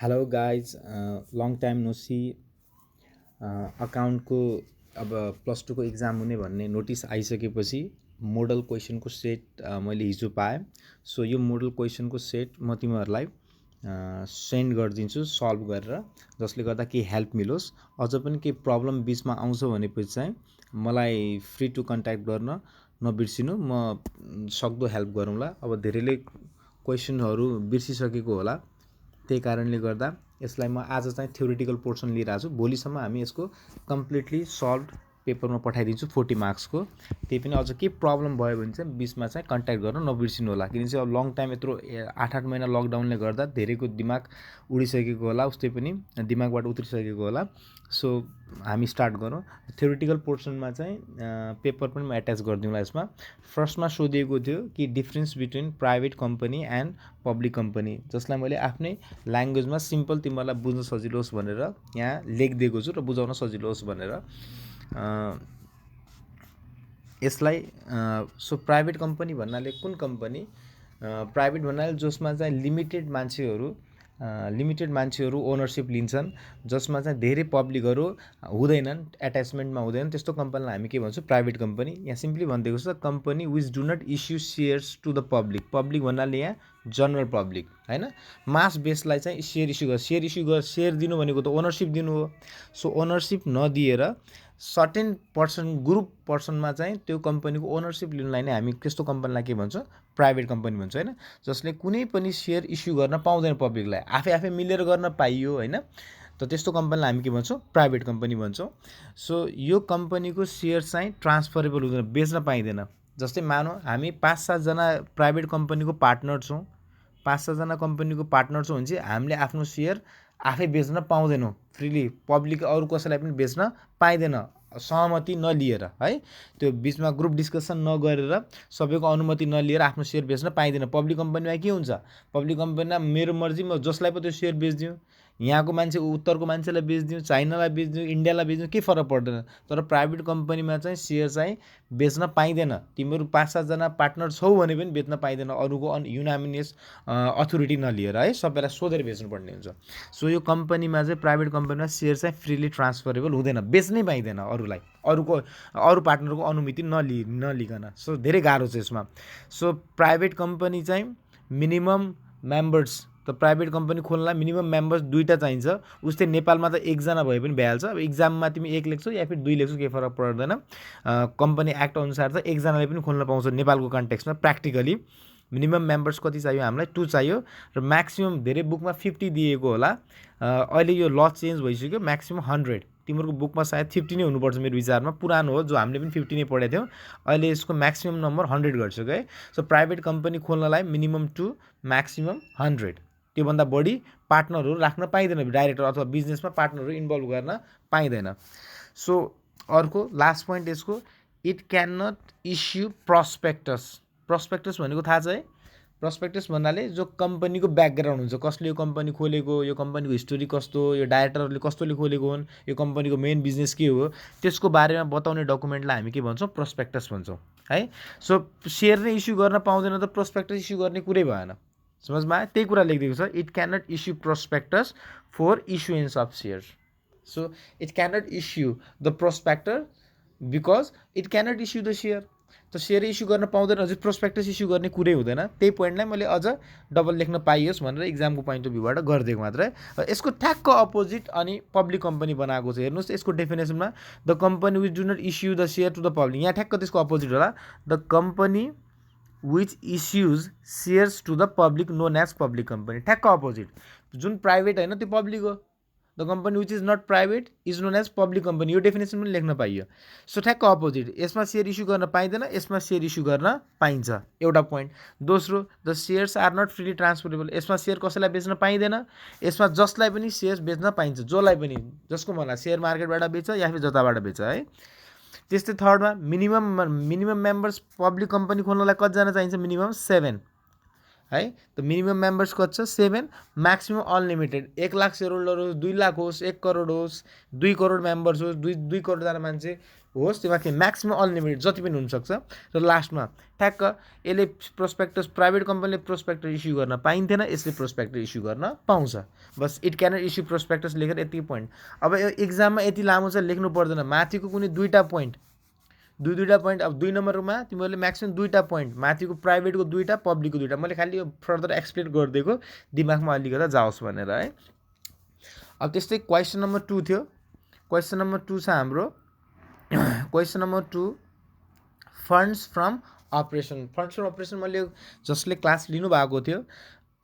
Hello guys long time no see अकाउन्टको अब +2 को इक्जाम हुने भन्ने नोटिस आइसकेपछि मोडल क्वेसनको सेट मैले हिजो पाएँ। सो यो मोडल क्वेसनको सेट म तिमीहरूलाई सेन्ड गरिदिन्छु सल्भ गरेर, जसले गर्दा केही हेल्प मिलोस्। अझ पनि केही प्रब्लम बिचमा आउँछ भनेपछि चाहिँ मलाई फ्री टु कन्ट्याक्ट गर्न नबिर्सिनु, म सक्दो हेल्प गरौँला। अब धेरैले क्वेसनहरू बिर्सिसकेको होला, त्यही कारणले गर्दा यसलाई म आज चाहिँ थ्योरिटिकल पोर्सन लिइरहेको छु। भोलिसम्म हामी यसको कम्प्लिटली सल्भ पेपरमा पठाइदिन्छु 40 मार्क्सको। त्यही पनि अझ के प्रब्लम भयो भने चाहिँ बिचमा चाहिँ कन्ट्याक्ट गर्न नबिर्सिनु होला, किनकि चाहिँ अब लङ टाइम यत्रो 8-8 महिना लकडाउनले गर्दा धेरैको दिमाग उडिसकेको होला, उस्तै पनि दिमागबाट उत्रिसकेको होला। सो हामी स्टार्ट गरौँ। थ्योरिटिकल पोर्सनमा चाहिँ पेपर पनि म एट्याच गरिदिउँला। यसमा फर्स्टमा सोधिएको थियो कि difference between private company and public company, जसलाई मैले आफ्नै ल्याङ्ग्वेजमा सिम्पल तिमीहरूलाई बुझ्न सजिलो होस् भनेर यहाँ लेखिदिएको छु र बुझाउन सजिलो होस् भनेर। यसलाई सो प्राइभेट कम्पनी भन्नाले कुन कम्पनी? प्राइभेट भन्नाले जसमा चाहिँ लिमिटेड मान्छेहरू ओनरसिप लिन्छन्, जसमा चाहिँ धेरै पब्लिकहरू हुँदैनन्, एट्याचमेन्टमा हुँदैन, त्यस्तो कम्पनीलाई हामी के भन्छौँ? Private company. यहाँ सिम्पली भनिदिएको छ company which do not issue shares to the public. Public भन्नाले यहाँ जनरल पब्लिक हैन, मास बेसलाई चाहिँ सेयर इस्यु सेयर दिनु भनेको त ओनरसिप दिनु हो। सो ओनरसिप नदिएर सर्टेन पर्सन ग्रुप पर्सनमा चाहिँ त्यो कम्पनीको ओनरसिप लिनुलाई नै हामी त्यस्तो कम्पनीलाई के भन्छौँ? प्राइभेट कम्पनी भन्छौँ हैन, जसले कुनै पनि सेयर इस्यु गर्न पाउँदैन पब्लिकलाई, आफै मिलेर गर्न पाइयो हैन। त त्यस्तो कम्पनीलाई हामी के भन्छौँ? प्राइभेट कम्पनी भन्छौँ। सो यो कम्पनीको सेयर चाहिँ ट्रान्सफरेबल हुँदैन, बेच्न पाइँदैन। जस्तै मानौँ हामी 5-7 जना प्राइभेट कम्पनीको पार्टनर छौँ, 5-7 जना कम्पनीको पार्टनर छौँ भने चाहिँ हामीले आफ्नो सेयर आफै बेच्न पाउँदैनौँ फ्रिली, पब्लिक अरू कसैलाई पनि बेच्न पाइँदैन सहमति नलिएर है। त्यो बिचमा ग्रुप डिस्कसन नगरेर सबैको अनुमति नलिएर आफ्नो सेयर बेच्न पाइँदैन। पब्लिक कम्पनीमा के हुन्छ? पब्लिक कम्पनीमा मेरो मर्जी, म जसलाई पो त्यो सेयर बेचिदिउँ, यहाँको मान्छे उत्तरको मान्छेलाई बेचिदिउँ, चाइनालाई बेचिदिउँ, इन्डियालाई बेचिदिउँ, केही फरक पर्दैन। तर प्राइभेट कम्पनीमा चाहिँ सेयर चाहिँ बेच्न पाइँदैन। तिमीहरू 5-7 जना पार्टनर छौ भने पनि बेच्न पाइँदैन अरूको युनामिनियस अथोरिटी नलिएर है, सबैलाई सोधेर बेच्नुपर्ने हुन्छ। सो यो कम्पनीमा चाहिँ प्राइभेट कम्पनीमा सेयर चाहिँ फ्रिली ट्रान्सफरेबल हुँदैन, बेच्नै पाइँदैन अरूलाई, अरू पार्टनरको अनुमति नलिकन। सो धेरै गाह्रो छ यसमा। सो प्राइभेट कम्पनी चाहिँ मिनिमम मेम्बर्स, त प्राइभेट कम्पनी खोल्नलाई मिनिमम मेम्बर्स 2टा चाहिन्छ। उस्तै नेपालमा त 1 जना भए पनि भइहाल्छ। अब इक्जाममा तिमी 1 लेख्छौ या फिर 2 लेख्छौ, केही फरक पर्दैन। कम्पनी एक्ट अनुसार त 1 जनाले पनि खोल्न पाउँछ नेपालको कन्टेक्स्टमा। प्र्याक्टिकली मिनिमम मेम्बर्स कति चाहियो? हामीलाई 2 चाहियो, र म्याक्सिमम धेरै बुकमा 50 दिएको होला। अहिले यो ल चेन्ज भइसक्यो, म्याक्सिमम 100। तिमीहरूको बुकमा सायद 50 नै हुनुपर्छ मेरो विचारमा, पुरानो हो, जो हामीले पनि 50 नै पढेको थियौँ। अहिले यसको म्याक्सिमम नम्बर 100 गरिसक्यो है। सो प्राइभेट कम्पनी खोल्नलाई मिनिमम 2 म्याक्सिमम 100, त्योभन्दा बढी पार्टनरहरू राख्न पाइँदैन। डाइरेक्टर अथवा बिजनेसमा पार्टनरहरू इन्भल्भ गर्न पाइँदैन। सो अर्को लास्ट पोइन्ट यसको, it can not issue prospectus. Prospectus भनेको थाहा छ है? प्रस्पेक्टस भन्नाले जो कम्पनीको ब्याकग्राउन्ड हुन्छ, कसले यो कम्पनी खोलेको, यो कम्पनीको हिस्टोरी कस्तो, यो डाइरेक्टरहरूले कस्तोले खोलेको हुन्, यो कम्पनीको मेन बिजनेस के हो, त्यसको बारेमा बताउने डकुमेन्टलाई हामी के भन्छौँ? प्रस्पेक्टस भन्छौँ है। सो सेयर नै इस्यु गर्न पाउँदैन त प्रस्पेक्टस इस्यु गर्ने कुरै भएन। समझमा आयो? त्यही कुरा लेखिदिएको छ, it can not issue prospectus for issuance of share. So it can not issue the prospector because it can not issue the share. त सेयर इस्यु गर्न पाउँदैन, अझै प्रोस्पेक्टस इस्यु गर्ने कुरै हुँदैन। त्यही पोइन्टलाई मैले अझ डबल लेख्न पाइयोस् भनेर इक्जामको पोइन्ट अफ भ्यूबाट गरिदिएको मात्रै। यसको ठ्याक्क अपोजिट अनि पब्लिक कम्पनी बनाएको छ। हेर्नुहोस् यसको डेफिनेसनमा, the company which do not issue the share to the public, यहाँ ठ्याक्क त्यसको अपोजिट होला, the company which issues shares to the public known as public company. ठ्याक्क अपोजिट, जुन प्राइभेट होइन त्यो पब्लिक हो। The company which is not private is known as public company, यो डेफिनेसन पनि लेख्न पाइयो। सो ठ्याक्क अपोजिट, यसमा सेयर इस्यु गर्न पाइँदैन, यसमा सेयर इस्यु गर्न पाइन्छ, एउटा पोइन्ट। दोस्रो, the shares are not freely transferable, यसमा सेयर कसैलाई बेच्न पाइँदैन, यसमा जसलाई पनि सेयर्स बेच्न पाइन्छ, जसलाई पनि, जसको मलाई सेयर मार्केटबाट बेच या फिर जताबाट बेच है। त्यस्तै थर्डमा, मिनिमम मेम्बर्स पब्लिक कम्पनी खोल्नलाई कतिजना चाहिन्छ? मिनिमम 7 है। त मिनिमम मेम्बर्स कति छ? 7। म्याक्सिमम अनलिमिटेड, 1,00,000 सेयर होल्डर होस्, 2 लाख होस्, 1 करोड होस्, 2 करोड मेम्बर्स होस्, 2 करोडजना मान्छे होस् त्यो माथि म्याक्सिमम अनलिमिटेड जति पनि हुनसक्छ र लास्टमा ठ्याक्क यसले प्रोस्पेक्टस प्राइभेट कम्पनीले प्रोस्पेक्टस इस्यु गर्न पाइन्थेन, यसले प्रोस्पेक्टस इस्यु गर्न पाउँछ। बस इट क्यानट इस्यु प्रोस्पेक्टस लेखेर यति पोइन्ट। अब यो एक्जाममा यति लामो चाहिँ लेख्नु पर्दैन, माथिको कुनै दुईवटा पोइन्ट दुईवटा पोइन्ट। अब 2 नम्बरमा तिमीहरूले म्याक्सिमम 2टा पोइन्ट, माथिको प्राइभेटको 2टा पब्लिकको 2टा। मैले खालि यो फर्दर एक्सप्लेन गरिदिएको दिमागमा अलिकता जाओस् भनेर है। अब त्यस्तै क्वेसन नम्बर 2 थियो। क्वेसन नम्बर 2 छ हाम्रो question number 2 funds from operation. Funds from operation मैले जसले क्लास लिनुभएको थियो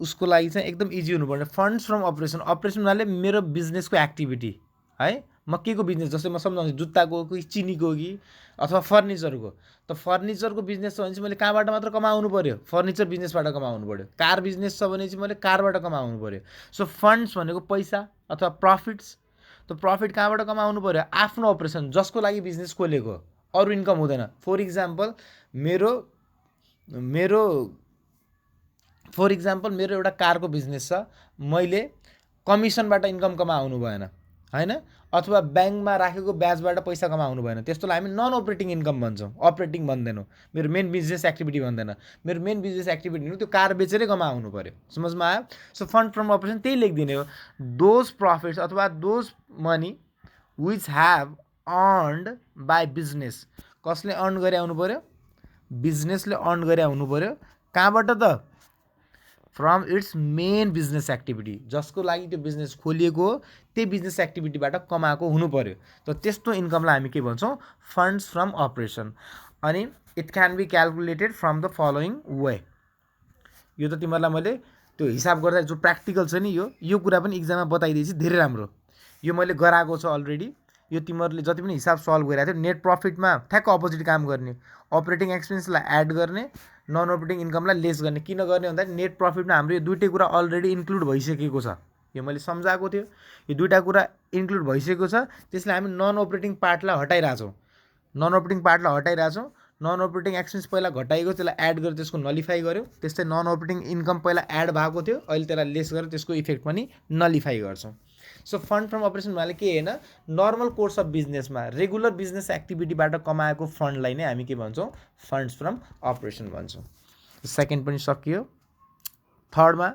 उसको लागि चाहिँ एकदम इजी हुनुपर्ने। फन्ड्स फ्रम अपरेसन, अपरेसन हुनाले मेरो बिजनेसको एक्टिभिटी है, म के को बिजनेस, जस्तै म सम्झाउँछु जुत्ताको कि चिनीको कि अथवा फर्निचरको। त फर्निचरको बिजनेस छ भने चाहिँ मैले कहाँबाट मात्र कमाउनु पऱ्यो, फर्निचर बिजनेसबाट कमाउनु पऱ्यो। कार बिजनेस छ भने चाहिँ मैले कारबाट कमाउनु पऱ्यो। सो फन्ड्स भनेको पैसा अथवा प्रफिट्स। त प्रफिट कहाँबाट कमाउनु पऱ्यो, आफ्नो अपरेसन जसको लागि बिजनेस खोलेको, अरू इन्कम हुँदैन। फर इक्जाम्पल मेरो एउटा कारको बिजनेस छ, मैले कमिसनबाट इन्कम कमाउनु भएन हैन, अथवा ब्याङ्कमा राखेको ब्याजबाट पैसा कमाउनु भएन, त्यस्तोलाई हामी नन अपरेटिङ इन्कम भन्छौँ, अपरेटिङ भन्दैनौँ। मेरो मेन बिजनेस एक्टिभिटी भन्दैन, मेरो मेन बिजनेस एक्टिभिटी त्यो कार बेचेरै कमाउनु पऱ्यो। समझमा आयो? सो फन्ड फ्रम अपरेसन त्यही लेखिदिने हो, दोज प्रफिट्स अथवा those money which have earned by business. कसले अर्न गरे आउनु पऱ्यो, बिजनेसले अर्न गरे आउनु पऱ्यो। कहाँबाट त, from it's main business activity, जसको लागि त्यो बिजनेस खोलिएको हो त्यही बिजनेस एक्टिभिटीबाट कमाएको हुनु पऱ्यो। त त्यस्तो इन्कमलाई हामी के भन्छौँ, फन्ड्स फ्रम अपरेसन। अनि it can be calculated from the following way. यो त तिमीहरूलाई मैले त्यो हिसाब गर्दा जो प्र्याक्टिकल छ नि यो कुरा पनि इक्जाममा बताइदिएपछि धेरै राम्रो। यो मैले गराएको छ अलरेडी। यो तिमीहरूले जति पनि हिसाब सल्भ गरिरहेको थियो, नेट प्रफिटमा ठ्याक्क अपोजिट काम गर्ने, अपरेटिङ एक्सपेन्सलाई एड गर्ने, नन अपरेटिङ इन्कमलाई लेस गर्ने। किन गर्ने भन्दा नेट प्रफिटमा हाम्रो यो दुइटै कुरा अलरेडी इन्क्लुड भइसकेको छ। यो मैले सम्झाएको थियो, यो दुइटा कुरा इन्क्लुड भइसकेको छ, त्यसले हामी नन अपरेटिङ पार्टलाई हटाइरहेछौँ। नन अपरेटिङ एक्सपेन्स पहिला घटाइएको, त्यसलाई एड गरेर त्यसको नलिफाई गर्यो। त्यस्तै नन अपरेटिङ इन्कम पहिला एड भएको थियो, अहिले त्यसलाई लेस गरेर त्यसको इफेक्ट पनि नलिफाई गर्छौँ। सो फन्ड फ्रम अपरेसन भन्नाले के होइन, नर्मल कोर्स अफ बिजनेसमा रेगुलर बिजनेस एक्टिभिटीबाट कमाएको फन्डलाई नै हामी के भन्छौँ, फन्ड्स फ्रम अपरेसन भन्छौँ। सेकेन्ड पनि सकियो। थर्डमा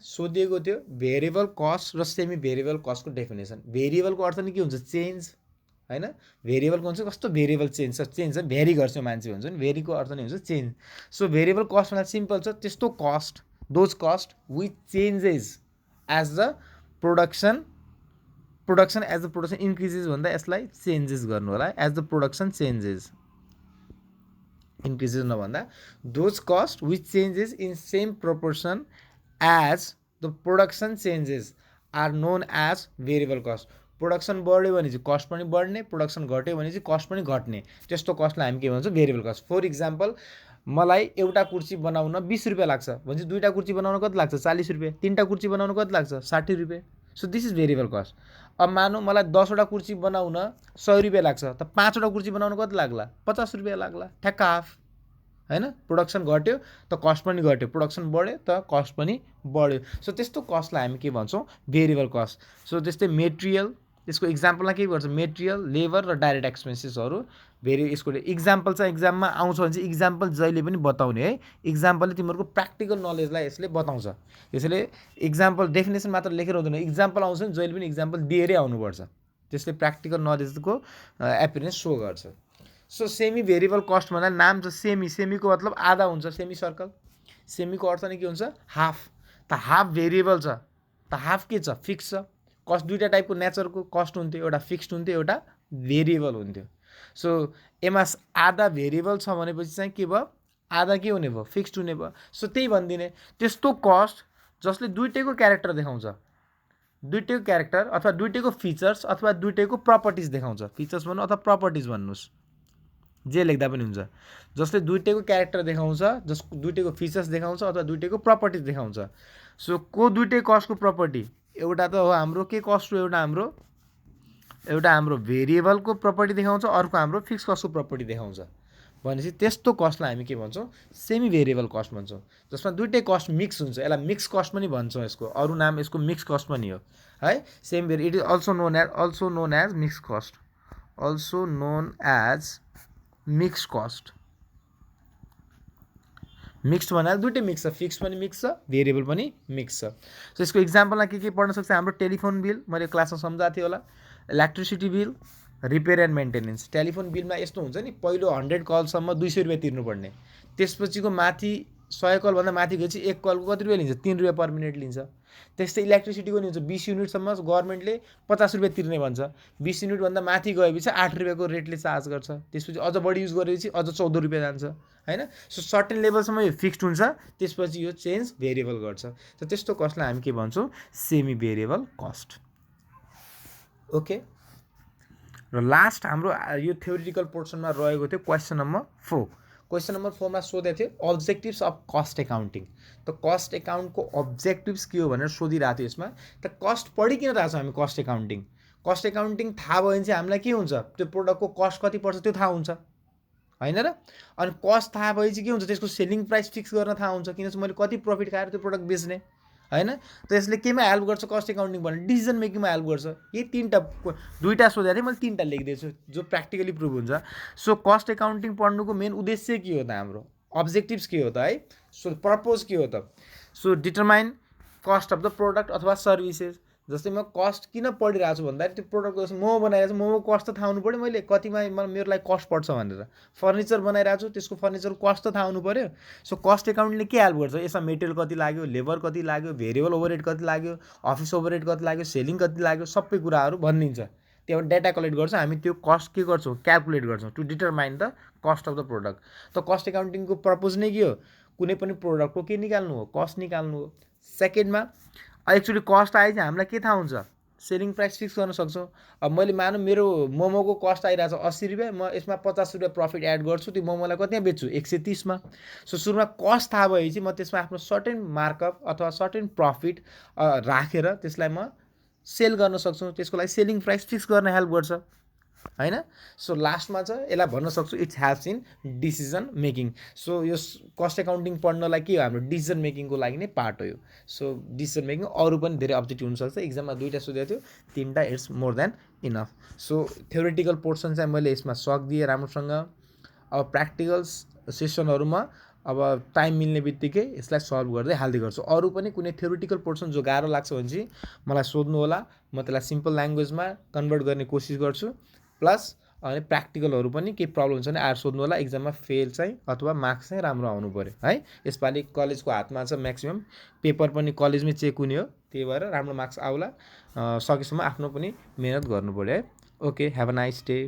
सोधिएको थियो भेरिएबल कस्ट र सेमी भेरिएबल कस्टको डेफिनेसन। भेरिएबलको अर्थ नि के हुन्छ, चेन्ज हैन। भेरिएबलको हुन्छ कस्तो भेरिएबल चेन्ज छ, भेरी गर्छ मान्छे भन्छ नि, भेरीको अर्थ नै हुन्छ चेन्ज। सो भेरिएबल कस्ट भन्दा सिम्पल छ, त्यस्तो cost, those cost which changes as the production as the production increases भन्दा यसलाई चेन्जेस गर्नु होला, as the production changes, increases नभन्दा। Those cost which changes in same proportion as the production changes are known as variable cost. Production बढ्यो भने चाहिँ cost पनि बढ्ने, प्रोडक्सन घट्यो भने चाहिँ कस्ट पनि घट्ने, त्यस्तो कस्टलाई हामी के भन्छौँ, भेरिएबल कस्ट। फर इक्जाम्पल मलाई एउटा कुर्सी बनाउन 20 रुपियाँ लाग्छ भने दुईवटा कुर्सी बनाउन कति लाग्छ, 40 रुपियाँ। तीनवटा कुर्सी बनाउन कति लाग्छ, 60 रुपियाँ। So this is variable cost. अब मानौँ मलाई 10वटा कुर्सी बनाउन 100 रुपियाँ लाग्छ, त 5वटा कुर्सी बनाउन कति लाग्ला, 50 रुपियाँ लाग्ला, ठ्याक्क हाफ हैन। प्रोडक्सन घट्यो त कस्ट पनि घट्यो, प्रोडक्सन बढ्यो त कस्ट पनि बढ्यो। सो त्यस्तो कस्टलाई हामी के भन्छौँ, भेरिएबल कस्ट। सो त्यस्तै मेटेरियल, यसको इक्जाम्पलमा के गर्छ, मेटेरियल, लेबर र डाइरेक्ट एक्सपेन्सेसहरू यसको इक्जाम्पल चाहिँ एक्जाममा आउँछ भने चाहिँ इक्जाम्पल जहिले पनि बताउने है। इक्जाम्पलले तिमीहरूको प्र्याक्टिकल नलेजलाई यसले बताउँछ। त्यसैले इक्जाम्पल डेफिनेसन मात्र लेखेर हुँदैन, इक्जाम्पल आउँछ नि जहिले पनि इक्जाम्पल दिएरै आउनुपर्छ, त्यसले प्र्याक्टिकल नलेजको एपियरेन्स सो गर्छ। सो सेमी भेरिएबल कस्ट भन्दा नाम छ सेमी, सेमीको मतलब आधा हुन्छ, सेमी सर्कल। सेमीको अर्थ नै के हुन्छ, हाफ। त हाफ भेरिएबल छ, त हाफ के छ, फिक्स छ। कस्ट दुईवटा टाइपको नेचरको कस्ट हुन्थ्यो, एउटा फिक्स्ड हुन्थ्यो, एउटा भेरिएबल हुन्थ्यो। सो एमा आधा भेरिएबल छ भनेपछि चाहिँ के भयो, आधा के हुने भयो, फिक्स्ड हुने भयो। सो त्यही भनिदिने, त्यस्तो कस्ट जसले दुइटैको क्यारेक्टर देखाउँछ, दुइटैको क्यारेक्टर अथवा दुइटैको फिचर्स अथवा दुइटैको प्रपर्टिज देखाउँछ। फिचर्स भन्नु अथवा प्रपर्टिज भन्नुहोस्, जे लेख्दा पनि हुन्छ। जसले दुइटैको क्यारेक्टर देखाउँछ, जसको दुइटैको फिचर्स देखाउँछ अथवा दुइटैको प्रपर्टिज देखाउँछ। सो को दुइटै कस्टको प्रपर्टी, एउटा त हो हाम्रो के कस्ट हो, एउटा हाम्रो भेरिएबलको प्रपर्टी देखाउँछ, अर्को हाम्रो फिक्स कस्टको प्रपर्टी देखाउँछ भनेपछि त्यस्तो कस्टलाई हामी के भन्छौँ, सेमी भेरिएबल कस्ट भन्छौँ, जसमा दुइटै कस्ट मिक्स हुन्छ। यसलाई मिक्स कस्ट पनि भन्छौँ, यसको अरू नाम यसको मिक्स कस्ट पनि हो है same very it is also known as mix cost also known as mix cost mixed भन्नाले दुइटै मिक्स छ फिक्स पनि मिक्स छ भेरिएबल पनि मिक्स छ सो यसको इक्जाम्पलमा के पढ्न सक्छ हाम्रो टेलिफोन बिल मैले क्लासमा सम्झाएको थिएँ होला electricity bill repair and maintenance telephone बिलमा यस्तो हुन्छ नि पहिलो 100 कलसम्म 200 रुपियाँ तिर्नुपर्ने त्यसपछिको माथि 100 कलभन्दा माथि गएपछि एक कलको कति रुपियाँ लिन्छ 3 रुपियाँ पर मिनट लिन्छ त्यस्तै इलेक्ट्रिसिटीको नि हुन्छ 20 युनिटसम्म गभर्मेन्टले 50 रुपियाँ तिर्ने भन्छ 20 युनिटभन्दा माथि गएपछि 8 रुपियाँको रेटले चार्ज गर्छ त्यसपछि अझ बढी युज गरेपछि अझ 14 रुपियाँ जान्छ हैन सो सर्टेन लेभलसम्म यो फिक्स्ड हुन्छ त्यसपछि यो चेन्ज भेरिएबल गर्छ सो त्यस्तो कस्टलाई हामी के भन्छौँ सेमी भेरिएबल कस्ट ओके र लास्ट हाम्रो यो थ्योरिटिकल पोर्सनमा रहेको थियो क्वेसन नम्बर 4 क्वेसन नम्बर 4 मा सोधेको थियो अब्जेक्टिभ्स अफ कस्ट एकाउन्टिङ त कस्ट एकाउन्टको अब्जेक्टिभ्स के हो भनेर सोधिरहेको थियो यसमा त कस्ट पढिकिन रहेको छौँ हामी कस्ट एकाउन्टिङ थाहा भयो भने चाहिँ हामीलाई के हुन्छ त्यो प्रोडक्टको कस्ट कति पर्छ त्यो थाहा हुन्छ हैन र अनि कस्ट थाहा भएपछि के हुन्छ त्यसको सेलिङ प्राइस फिक्स गर्न थाहा हुन्छ किनकि मैले कति प्रफिट खाएर त्यो प्रोडक्ट बेच्ने हैन त यसले केमा हेल्प गर्छ कस्ट एकाउन्टिङ भन्ने डिसिजन मेकिङमा हेल्प गर्छ यही तीनटा दुईटा सोधेको थिएँ मैले तीनटा लेखिदिएछु जो प्र्याक्टिकली प्रुभ हुन्छ सो कस्ट एकाउन्टिङ पढ्नुको मेन उद्देश्य के हो त हाम्रो अब्जेक्टिभ्स के हो त है सो पर्पज के हो त so determine cost of the product अथवा सर्भिसेस जस्तै म कस्ट किन पढिरहेको छु भन्दाखेरि त्यो प्रोडक्टको मोमो बनाइरहेको छु मोमोको कस्ट त थाहा हुनु पऱ्यो मैले कतिमा मेरो लागि कस्ट पर्छ भनेर फर्निचर बनाइरहेको छु त्यसको फर्निचरको कस्ट त थाहा हुनु पऱ्यो सो कस्ट एकाउन्टले के हेल्प गर्छ यसमा मेटेरियल कति लाग्यो लेबर कति लाग्यो भेरिएबल ओभरहेड कति लाग्यो अफिस ओभरहेड कति लाग्यो सेलिङ कति लाग्यो सबै कुराहरू भनिदिन्छ त्यहाँबाट डाटा कलेक्ट गर्छ हामी त्यो कस्ट के गर्छौँ क्यालकुलेट गर्छौँ to determine the cost of the product त कस्ट एकाउन्टिङको पर्पज नै के हो कुनै पनि प्रोडक्टको के निकाल्नु हो कस्ट निकाल्नु हो सेकेन्डमा एक्चुअली कस्ट आए चाहिँ हामीलाई के थाहा हुन्छ सेलिङ प्राइस फिक्स गर्न सक्छौँ अब मैले मानौँ मेरो मोमोको कस्ट आइरहेको छ 80 रुपियाँ म यसमा 50 रुपियाँ प्रफिट एड गर्छु त्यो मोमोलाई कतिमा बेच्छु 130 मा सो सुरुमा कस्ट थाहा भएपछि म त्यसमा आफ्नो सर्टेन मार्कअप अथवा सर्टेन प्रफिट राखेर त्यसलाई म सेल गर्न सक्छु त्यसको लागि सेलिङ प्राइस फिक्स गर्न हेल्प गर्छ हैन सो लास्टमा चाहिँ यसलाई भन्न सक्छु it's helps in decision making so यो कस्ट एकाउन्टिङ पढ्नलाई के हो हाम्रो डिसिजन मेकिङको लागि नै पार्ट हो यो सो डिसिजन मेकिङ अरू पनि धेरै अब्जेक्टिभ हुनसक्छ एक्जाममा दुईवटा सोधेको थियो तीनटा it's more than enough so theoretical portion चाहिँ मैले यसमा सकिदिएँ राम्रोसँग अब प्र्याक्टिकल सेसनहरूमा अब टाइम मिल्ने बित्तिकै यसलाई सल्भ गर्दै हाल्दै गर्छु अरू पनि कुनै थ्योरिटिकल पोर्सन जो गाह्रो लाग्छ भने चाहिँ मलाई सोध्नु होला म त्यसलाई सिम्पल ल्याङ्ग्वेजमा कन्भर्ट गर्ने कोसिस गर्छु प्लस अनि प्र्याक्टिकलहरू पनि केही प्रब्लम छ भने आएर सोध्नु होला एक्जाममा फेल चाहिँ अथवा मार्क्स चाहिँ राम्रो आउनु पऱ्यो है यसपालि कलेजको हातमा छ म्याक्सिमम् पेपर पनि कलेजमै चेक हुने हो त्यही भएर राम्रो मार्क्स आउला सकेसम्म आफ्नो पनि मेहनत गर्नु पऱ्यो है okay have a nice day